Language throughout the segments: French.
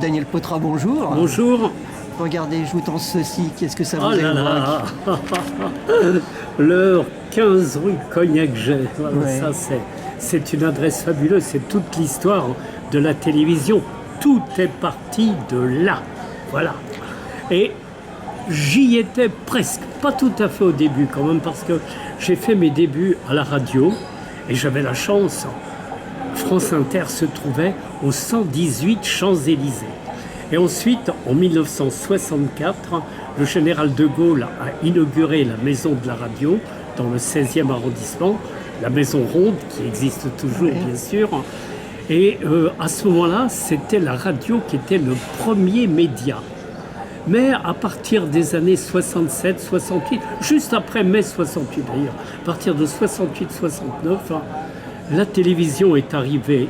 Daniel Potra, bonjour. Bonjour. Regardez, je vous tends ceci, qu'est-ce que ça vous Oh là là. évoque? Le 15 rue Cognac-Jet. Voilà, Ouais. ça c'est une adresse fabuleuse, c'est toute l'histoire de la télévision. Tout est parti de là. Voilà. Et j'y étais presque, pas tout à fait au début quand même, parce que j'ai fait mes débuts à la radio et j'avais la chance. France Inter se trouvait au 118 Champs-Élysées. Et ensuite, en 1964, le général de Gaulle a inauguré la maison de la radio dans le 16e arrondissement, la maison ronde qui existe toujours bien sûr. Et à ce moment-là, c'était la radio qui était le premier média. Mais à partir des années 67, 68, juste après mai 68 d'ailleurs, à partir de 68, 69, la télévision est arrivée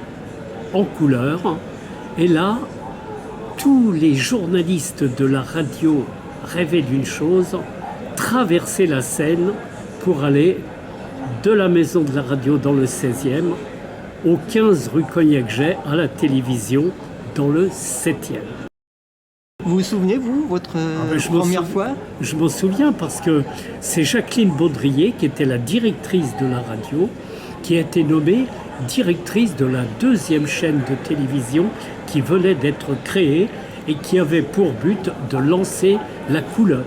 en couleur. Et là, tous les journalistes de la radio rêvaient d'une chose, traverser la Seine pour aller de la maison de la radio dans le 16e au 15 rue Cognac-Jet à la télévision dans le 7e. Vous vous souvenez, vous, votre première fois? Je m'en souviens parce que c'est Jacqueline Baudrier qui était la directrice de la radio qui a été nommée directrice de la deuxième chaîne de télévision qui venait d'être créée et qui avait pour but de lancer la couleur.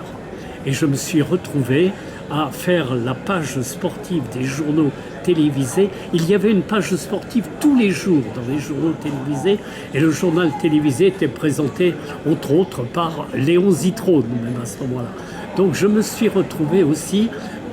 Et je me suis retrouvé à faire la page sportive des journaux télévisés. Il y avait une page sportive tous les jours dans les journaux télévisés et le journal télévisé était présenté entre autres par Léon Zitrone même à ce moment-là. Donc je me suis retrouvé aussi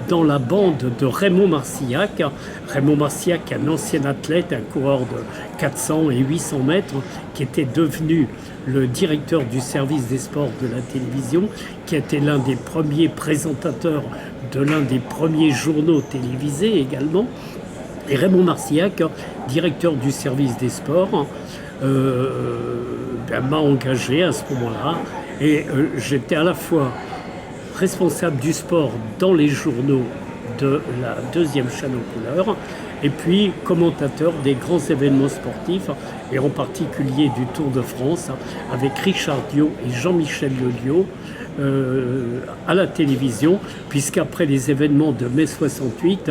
dans la bande de Raymond Marcillac. Raymond Marcillac, un ancien athlète, un coureur de 400 et 800 mètres, qui était devenu le directeur du service des sports de la télévision, qui était l'un des premiers présentateurs de l'un des premiers journaux télévisés également. Et Raymond Marcillac, directeur du service des sports, m'a engagé à ce moment-là. Et j'étais à la fois responsable du sport dans les journaux de la deuxième chaîne aux couleurs et puis commentateur des grands événements sportifs et en particulier du Tour de France avec Richard Diot et Jean-Michel Lelio à la télévision, puisqu'après les événements de mai 68,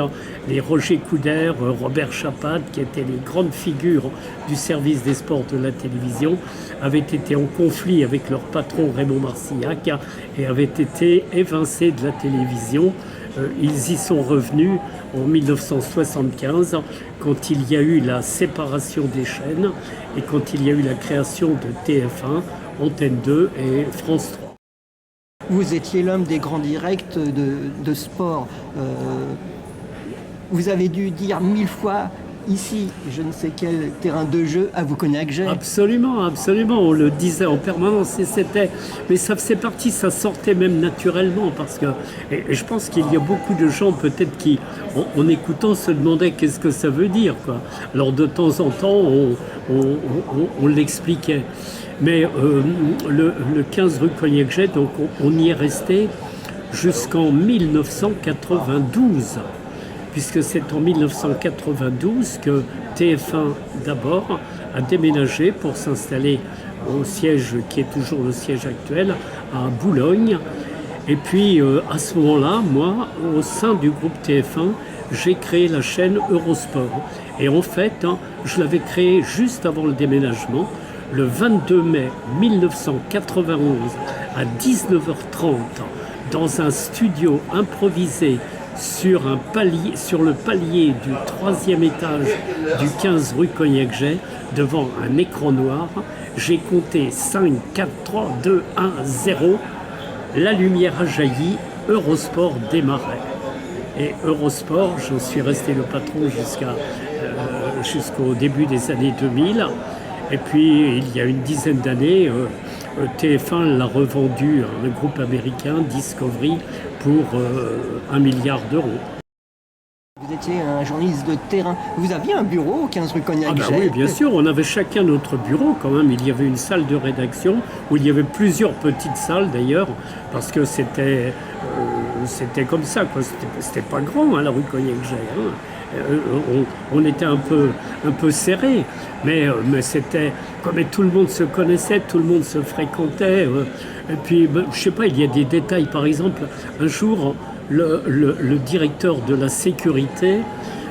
les Roger Couder, Robert Chapat, qui étaient les grandes figures du service des sports de la télévision, avaient été en conflit avec leur patron Raymond Marcillac et avaient été évincés de la télévision. Ils y sont revenus en 1975, quand il y a eu la séparation des chaînes et quand il y a eu la création de TF1, Antenne 2 et France 3. Vous étiez l'homme des grands directs de sport. Vous avez dû dire 1000 fois ici, je ne sais quel terrain de jeu à vous Cognac-Jet. Absolument, absolument, on le disait en permanence et c'était, mais ça faisait partie, ça sortait même naturellement parce que, et je pense qu'il y a beaucoup de gens peut-être qui, en écoutant, se demandaient qu'est-ce que ça veut dire, quoi. Alors de temps en temps, on l'expliquait. Mais le 15 rue Cognac-Jet, donc on y est resté jusqu'en 1992. Puisque c'est en 1992 que TF1 d'abord a déménagé pour s'installer au siège qui est toujours le siège actuel à Boulogne. Et puis à ce moment-là, moi, au sein du groupe TF1, j'ai créé la chaîne Eurosport. Et en fait, je l'avais créée juste avant le déménagement, le 22 mai 1991 à 19h30 dans un studio improvisé sur le palier du 3e étage du 15 rue Cognac-Jet, devant un écran noir. J'ai compté 5, 4, 3, 2, 1, 0. La lumière a jailli, Eurosport démarrait. Et Eurosport, je suis resté le patron jusqu'au début des années 2000. Et puis, il y a une dizaine d'années, TF1 l'a revendu à un groupe américain, Discovery, pour 1 milliard d'euros. Vous étiez un journaliste de terrain. Vous aviez un bureau au 15 rue Cognac-Jet? Ah ben oui, bien sûr, on avait chacun notre bureau quand même. Il y avait une salle de rédaction où il y avait plusieurs petites salles d'ailleurs, parce que c'était comme ça, quoi. C'était pas grand, hein, la rue Cognac-Jet. on était un peu serré, mais c'était comme tout le monde se connaissait, tout le monde se fréquentait. Et puis, je sais pas, il y a des détails. Par exemple, un jour, le directeur de la sécurité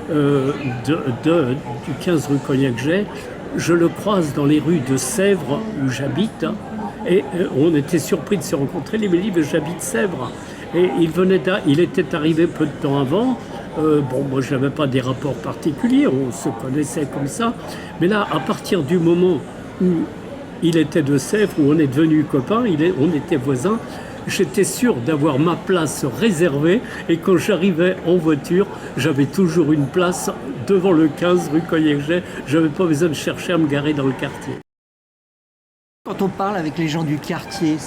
du 15 rue Cognac-Jay, je le croise dans les rues de Sèvres où j'habite, et on était surpris de se rencontrer. Il me dit, mais j'habite Sèvres. Et il était arrivé peu de temps avant. Moi je n'avais pas des rapports particuliers, on se connaissait comme ça. Mais là, à partir du moment où il était de Sèvres, où on est devenus copains, on était voisins, j'étais sûr d'avoir ma place réservée. Et quand j'arrivais en voiture, j'avais toujours une place devant le 15 rue Cognac-Jay. Je n'avais pas besoin de chercher à me garer dans le quartier. Quand on parle avec les gens du quartier,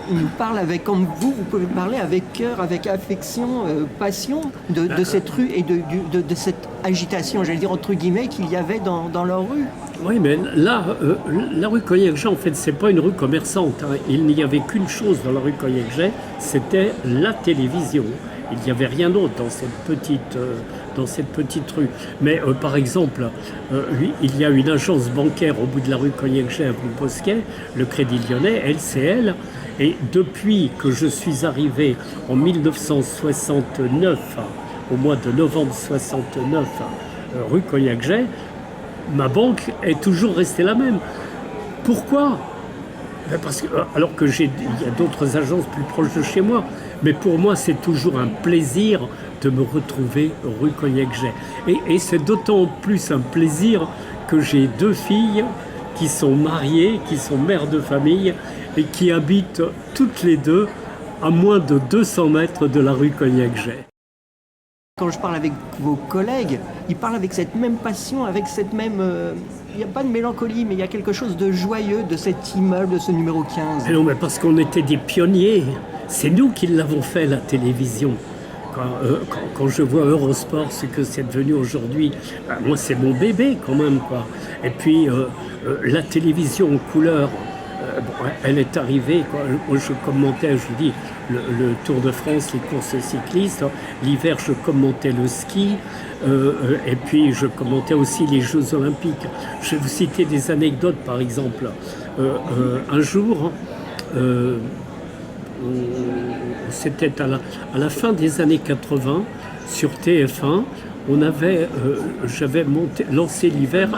ils nous parlent avec, comme vous pouvez parler avec cœur, avec affection, passion de cette rue et de cette agitation, j'allais dire entre guillemets, qu'il y avait dans leur rue. Oui, mais là, la rue Cognac-Jay, en fait, c'est pas une rue commerçante. Hein. Il n'y avait qu'une chose dans la rue Cognac-Jay, c'était la télévision. Il n'y avait rien d'autre dans cette petite rue. Mais par exemple, il y a une agence bancaire au bout de la rue Cognac-Jay, avenue Bosquet, le Crédit Lyonnais, LCL. Et depuis que je suis arrivé en 1969, au mois de novembre 69, rue Cognac-Jay, ma banque est toujours restée la même. Pourquoi ? Parce que, alors que il y a d'autres agences plus proches de chez moi, mais pour moi c'est toujours un plaisir de me retrouver rue Cognac-Jay. Et c'est d'autant plus un plaisir que j'ai 2 filles qui sont mariées, qui sont mères de famille et qui habitent toutes les 2 à moins de 200 mètres de la rue Cognac-Jay. Quand je parle avec vos collègues, ils parlent avec cette même passion, avec cette même... il n'y a pas de mélancolie, mais il y a quelque chose de joyeux de cet immeuble, de ce numéro 15. Mais non, mais parce qu'on était des pionniers. C'est nous qui l'avons fait, la télévision. Quand je vois Eurosport, ce que c'est devenu aujourd'hui, moi c'est mon bébé quand même, quoi. Et puis la télévision en couleur, elle est arrivée, quoi. Moi, je commentais, je vous dis, le Tour de France, les courses cyclistes. L'hiver, je commentais le ski. Et puis, je commentais aussi les Jeux Olympiques. Je vais vous citer des anecdotes, par exemple. Un jour, c'était à la fin des années 80, sur TF1, j'avais lancé l'hiver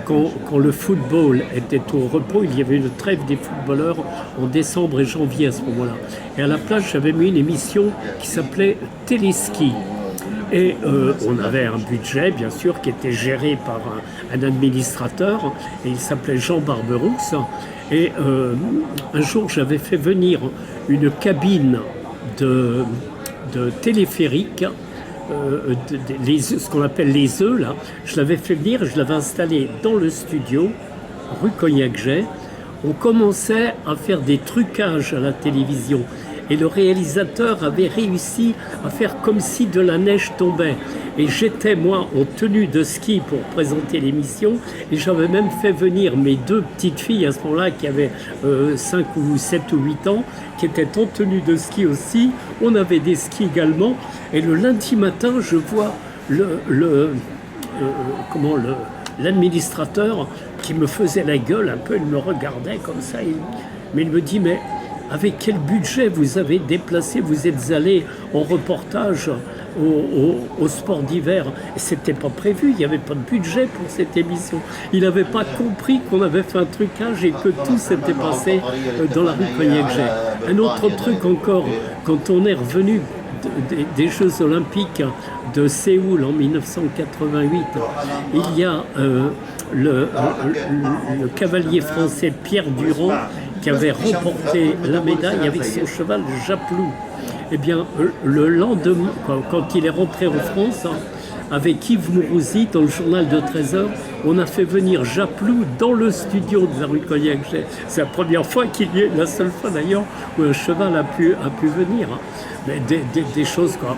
quand le football était au repos. Il y avait une trêve des footballeurs en décembre et janvier à ce moment-là. Et à la place, j'avais mis une émission qui s'appelait Téléski. Et on avait un budget, bien sûr, qui était géré par un administrateur, et il s'appelait Jean Barberousse. Et un jour, j'avais fait venir une cabine de téléphérique, ce qu'on appelle les œufs, là. Je l'avais fait venir, je l'avais installé dans le studio, rue Cognac-Jay. On commençait à faire des trucages à la télévision. Et le réalisateur avait réussi à faire comme si de la neige tombait. Et j'étais, moi, en tenue de ski pour présenter l'émission. Et j'avais même fait venir mes 2 petites filles à ce moment-là, qui avaient 5 ou 7 ou 8 ans, qui étaient en tenue de ski aussi. On avait des skis également. Et le lundi matin, je vois l'administrateur qui me faisait la gueule un peu. Il me regardait comme ça. Mais il me dit, mais... avec quel budget vous avez déplacé, vous êtes allé en reportage au sport d'hiver? C'était pas prévu, il n'y avait pas de budget pour cette émission. Il n'avait pas compris qu'on avait fait un trucage et que tout s'était passé dans la rue Cognac-Jay. Un autre truc encore, quand on est revenu des Jeux Olympiques de Séoul en 1988, il y a le cavalier français Pierre Durand qui avait remporté la médaille avec son cheval Japlou. Eh bien, le lendemain, quand il est rentré en France, avec Yves Mourouzi, dans le journal de 13h, on a fait venir Japlou dans le studio de la rue Cognac-Jay. C'est la première fois la seule fois d'ailleurs, où un cheval a pu venir. Mais des choses, quoi.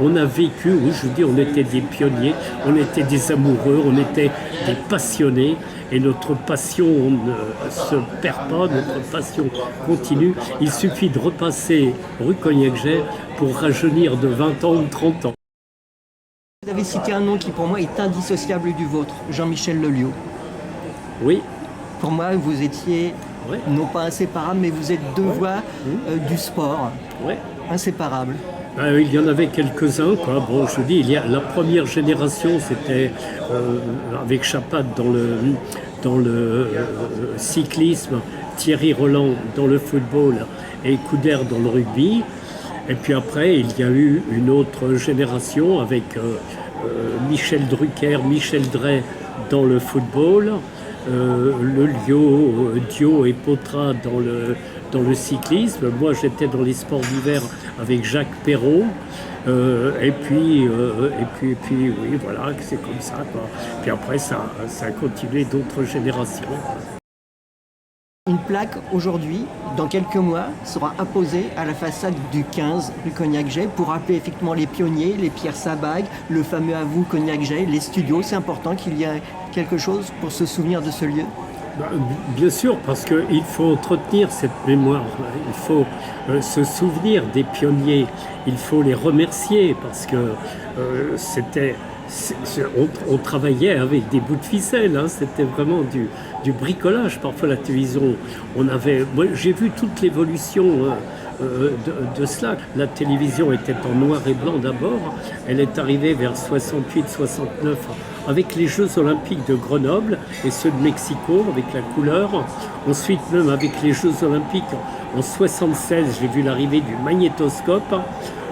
On a vécu, oui, je vous dis, on était des pionniers, on était des amoureux, on était des passionnés. Et notre passion ne se perd pas, notre passion continue. Il suffit de repasser rue Cognac-Jay pour rajeunir de 20 ans ou 30 ans. Vous avez cité un nom qui pour moi est indissociable du vôtre, Jean-Michel Lelio. Oui. Pour moi, vous étiez Ouais. non pas inséparables, mais vous êtes deux voix du sport, Ouais. inséparables. Il y en avait quelques-uns, quoi. Bon, je vous dis, la première génération, c'était avec Chapat dans le cyclisme, Thierry Roland dans le football et Couder dans le rugby. Et puis après, il y a eu une autre génération avec Michel Drucker, Michel Drey dans le football, le Lio, Dio et Potra dans le cyclisme. Moi, j'étais dans les sports d'hiver avec Jacques Perrault. Et puis, oui, voilà, c'est comme ça, quoi. Puis après, ça a continué d'autres générations. Une plaque aujourd'hui, dans quelques mois, sera apposée à la façade du 15 rue Cognac-Jay pour rappeler effectivement les pionniers, les Pierre Sabag, le fameux à vous Cognac-Jay, les studios. C'est important qu'il y ait quelque chose pour se souvenir de ce lieu. Bien sûr, parce qu'il faut entretenir cette mémoire, il faut se souvenir des pionniers, il faut les remercier parce que on travaillait avec des bouts de ficelle, hein, c'était vraiment du bricolage. Parfois la télévision, moi, j'ai vu toute l'évolution de cela. La télévision était en noir et blanc d'abord, elle est arrivée vers 68-69 avec les Jeux Olympiques de Grenoble et ceux de Mexico avec la couleur. Ensuite même avec les Jeux Olympiques en 76, j'ai vu l'arrivée du magnétoscope.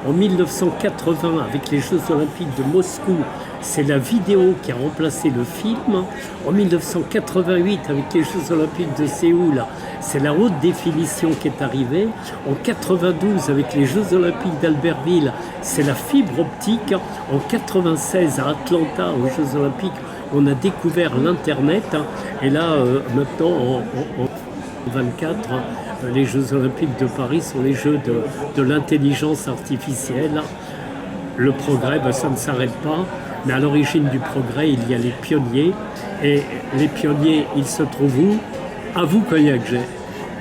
En 1980, avec les Jeux Olympiques de Moscou, c'est la vidéo qui a remplacé le film. En 1988, avec les Jeux Olympiques de Séoul, c'est la haute définition qui est arrivée. En 92, avec les Jeux Olympiques d'Albertville, c'est la fibre optique. En 96, à Atlanta, aux Jeux Olympiques, on a découvert l'Internet. Et là, maintenant, en 24, les Jeux Olympiques de Paris sont les Jeux de l'intelligence artificielle. Le progrès, ça ne s'arrête pas. Mais à l'origine du progrès, il y a les pionniers. Et les pionniers, ils se trouvent où? À vous, Cognac-Jay.